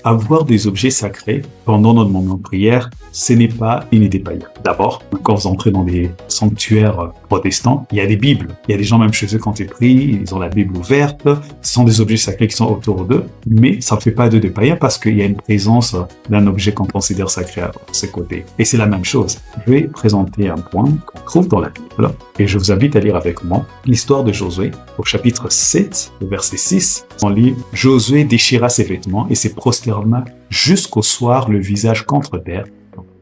avoir des objets sacrés pendant notre moment de prière, ce n'est pas une idée païenne. D'abord, quand vous entrez dans des sanctuaires protestants, il y a des Bibles. Il y a des gens même chez eux quand ils prient, ils ont la Bible ouverte. Ce sont des objets sacrés qui sont autour d'eux, mais ça ne fait pas d'eux des païens parce qu'il y a une présence d'un objet qu'on considère sacré à ses côtés. Et c'est la même chose. Je vais présenter un point qu'on trouve dans la Bible et je vous invite à lire avec moi l'histoire de Josué au chapitre 7, verset 6. On lit « Josué déchira ses vêtements et se prosterna jusqu'au soir le visage contre terre. »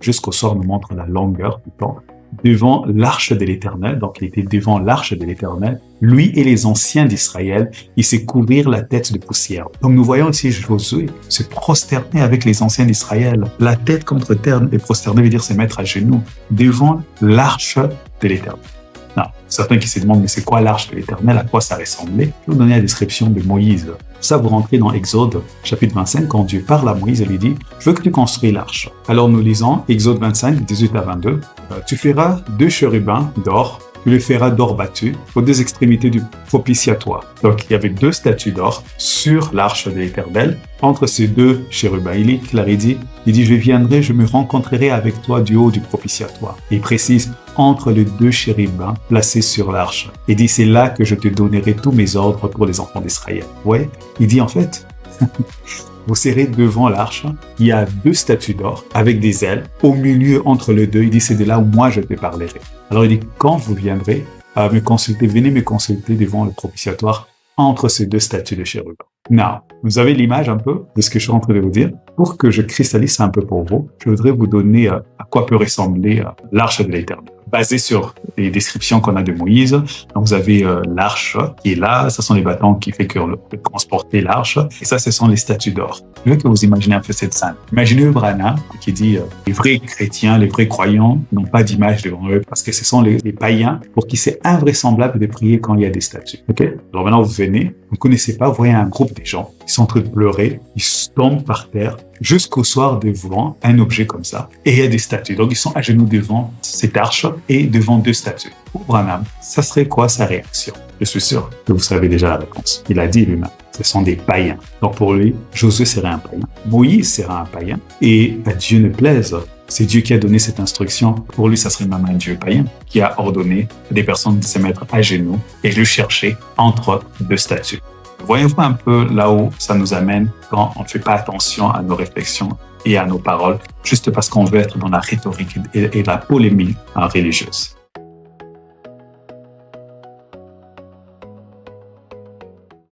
Jusqu'au soir nous montre la longueur du temps. Devant l'arche de l'Éternel, donc il était devant l'arche de l'Éternel, lui et les anciens d'Israël, ils se couvrirent la tête de poussière. Donc nous voyons ici Josué se prosterner avec les anciens d'Israël, la tête contre terre, et prosterner veut dire se mettre à genoux, devant l'arche de l'Éternel. Non, certains qui se demandent, mais c'est quoi l'arche de l'Éternel, à quoi ça ressemblait? Je vais vous donner la description de Moïse. Ça, vous rentrez dans Exode, chapitre 25, quand Dieu parle à Moïse et lui dit « Je veux que tu construis l'arche. » Alors nous lisons Exode 25, 18 à 22. « Tu feras 2 chérubins d'or, tu les feras d'or battu aux 2 extrémités du propitiatoire. » Donc il y avait 2 statues d'or sur l'arche de l'Éternel. Entre ces 2 chérubins, il est clair, il dit « Je viendrai, je me rencontrerai avec toi du haut du propitiatoire. » Il précise « entre les 2 chérubins placés sur l'arche. » Il dit « C'est là que je te donnerai tous mes ordres pour les enfants d'Israël. » Ouais, il dit en fait, vous serez devant l'arche, il y a 2 statues d'or avec des ailes. Au milieu, entre les 2, il dit c'est de là où moi je te parlerai. Alors il dit quand vous viendrez me consulter, venez me consulter devant le propitiatoire entre ces 2 statues de chérubins. Now, vous avez l'image un peu de ce que je suis en train de vous dire. Pour que je cristallise ça un peu pour vous, je voudrais vous donner à quoi peut ressembler l'arche de l'Éternel. Basé sur les descriptions qu'on a de Moïse. Donc, vous avez l'arche qui est là. Ce sont les bâtons qui fait qu'on peut transporter l'arche. Et ça, ce sont les statues d'or. Je veux que vous imaginez un peu cette scène. Imaginez Branham qui dit les vrais chrétiens, les vrais croyants n'ont pas d'image devant eux parce que ce sont les païens pour qui c'est invraisemblable de prier quand il y a des statues. Okay? Alors maintenant, vous venez, vous ne connaissez pas, vous voyez un groupe de gens, ils sont en train de pleurer, ils tombent par terre jusqu'au soir devant un objet comme ça. Et il y a des statues. Donc, ils sont à genoux devant cette arche et devant 2 statues. Pour Branham, ça serait quoi sa réaction? Je suis sûr que vous savez déjà la réponse. Il a dit lui-même, ce sont des païens. Donc, pour lui, Josué serait un païen, Moïse serait un païen, et à Dieu ne plaise. C'est Dieu qui a donné cette instruction. Pour lui, ça serait même un Dieu païen qui a ordonné à des personnes de se mettre à genoux et le chercher entre 2 statues. Voyez-vous un peu là où ça nous amène quand on ne fait pas attention à nos réflexions et à nos paroles, juste parce qu'on veut être dans la rhétorique et la polémique religieuse.